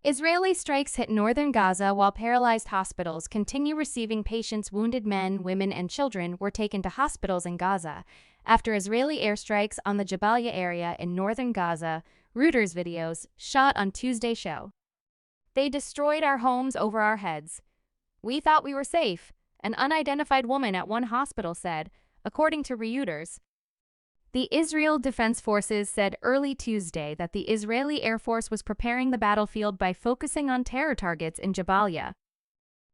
Israeli strikes hit northern Gaza while paralyzed hospitals continue receiving patients. Wounded men, women, and children were taken to hospitals in Gaza after Israeli airstrikes on the Jabalia area in northern Gaza, Reuters videos shot on Tuesday show. "They destroyed our homes over our heads. We thought we were safe," an unidentified woman at one hospital said, according to Reuters. The Israel Defense Forces said early Tuesday that the Israeli Air Force was preparing the battlefield by focusing on terror targets in Jabalia.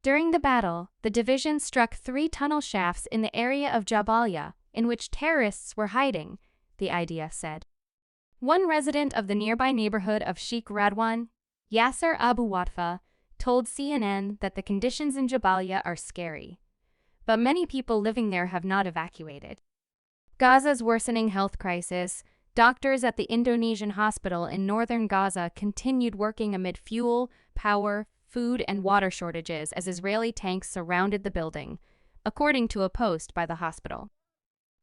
During the battle, the division struck 3 tunnel shafts in the area of Jabalia, in which terrorists were hiding, the IDF said. One resident of the nearby neighborhood of Sheikh Radwan, Yasser Abu Watfa, told CNN that the conditions in Jabalia are scary, but many people living there have not evacuated. Gaza's worsening health crisis. Doctors at the Indonesian hospital in northern Gaza continued working amid fuel, power, food, and water shortages as Israeli tanks surrounded the building, according to a post by the hospital.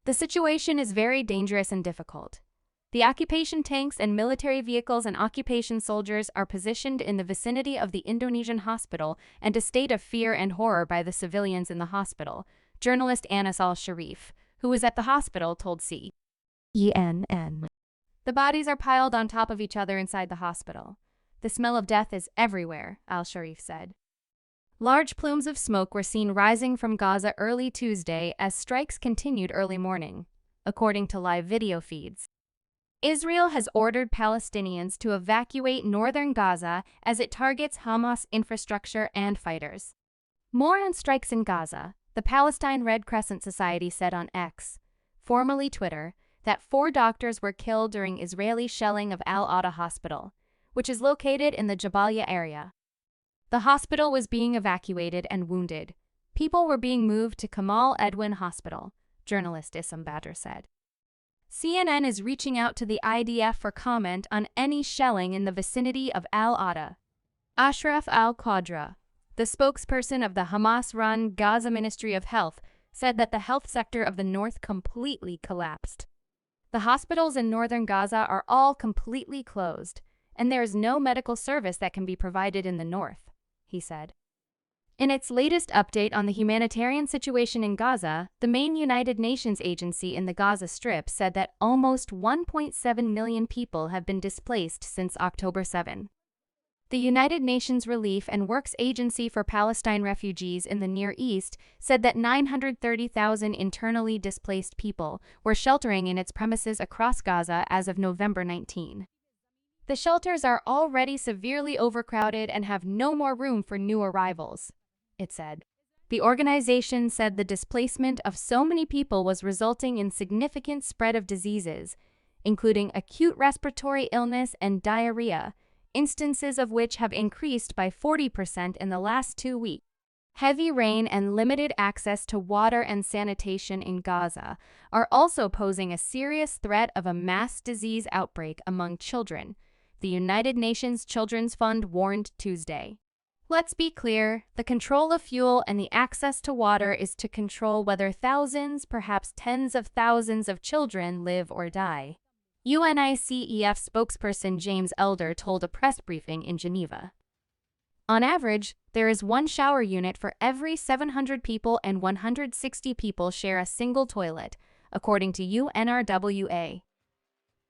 "The situation is very dangerous and difficult. The occupation tanks and military vehicles and occupation soldiers are positioned in the vicinity of the Indonesian hospital and a state of fear and horror by the civilians in the hospital," journalist Anas al-Sharif, who was at the hospital, told CNN. "The bodies are piled on top of each other inside the hospital. The smell of death is everywhere," al-Sharif said. Large plumes of smoke were seen rising from Gaza early Tuesday as strikes continued early morning, according to live video feeds. Israel has ordered Palestinians to evacuate northern Gaza as it targets Hamas infrastructure and fighters. More on strikes in Gaza. The Palestine Red Crescent Society said on X, formerly Twitter, that 4 doctors were killed during Israeli shelling of Al-Ata Hospital, which is located in the Jabalia area. The hospital was being evacuated and wounded. People were being moved to Kamal Edwin Hospital, journalist Issam Badr said. CNN is reaching out to the IDF for comment on any shelling in the vicinity of Al-Ata. Ashraf al-Qadra, the spokesperson of the Hamas-run Gaza Ministry of Health, said that the health sector of the north completely collapsed. "The hospitals in northern Gaza are all completely closed, and there is no medical service that can be provided in the north," he said. In its latest update on the humanitarian situation in Gaza, the main United Nations agency in the Gaza Strip said that almost 1.7 million people have been displaced since October 7. The United Nations Relief and Works Agency for Palestine Refugees in the Near East said that 930,000 internally displaced people were sheltering in its premises across Gaza as of November 19. "The shelters are already severely overcrowded and have no more room for new arrivals," it said. The organization said the displacement of so many people was resulting in significant spread of diseases, including acute respiratory illness and diarrhea, instances of which have increased by 40% in the last 2 weeks. Heavy rain and limited access to water and sanitation in Gaza are also posing a serious threat of a mass disease outbreak among children, the United Nations Children's Fund warned Tuesday. "Let's be clear, the control of fuel and the access to water is to control whether thousands, perhaps tens of thousands of children live or die," UNICEF spokesperson James Elder told a press briefing in Geneva. "On average, there is 1 shower unit for every 700 people and 160 people share a single toilet, according to UNRWA.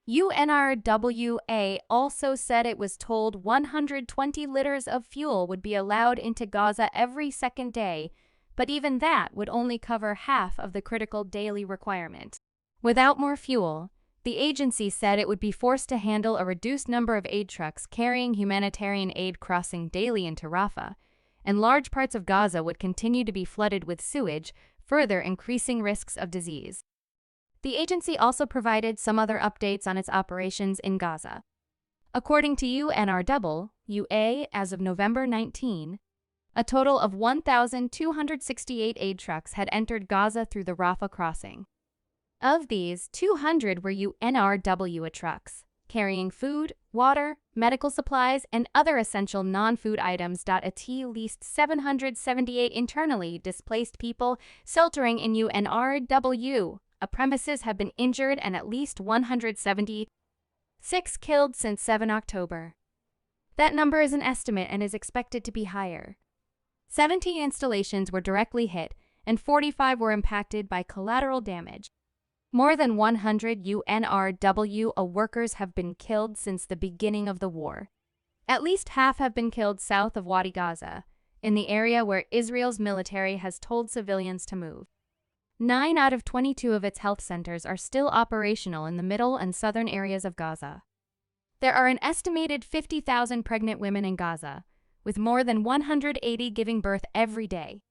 UNRWA also said it was told 120 liters of fuel would be allowed into Gaza every second day, but even that would only cover half of the critical daily requirement. Without more fuel, the agency said it would be forced to handle a reduced number of aid trucks carrying humanitarian aid crossing daily into Rafah, and large parts of Gaza would continue to be flooded with sewage, further increasing risks of disease. The agency also provided some other updates on its operations in Gaza. According to UNRWA, as of November 19, a total of 1,268 aid trucks had entered Gaza through the Rafah crossing. Of these, 200 were UNRWA trucks, carrying food, water, medical supplies, and other essential non-food items. At least 778 internally displaced people sheltering in UNRWA premises have been injured and at least 176 killed since 7 October. That number is an estimate and is expected to be higher. 17 installations were directly hit, and 45 were impacted by collateral damage. More than 100 UNRWA workers have been killed since the beginning of the war. At least half have been killed south of Wadi Gaza, in the area where Israel's military has told civilians to move. 9 out of 22 of its health centers are still operational in the middle and southern areas of Gaza. There are an estimated 50,000 pregnant women in Gaza, with more than 180 giving birth every day.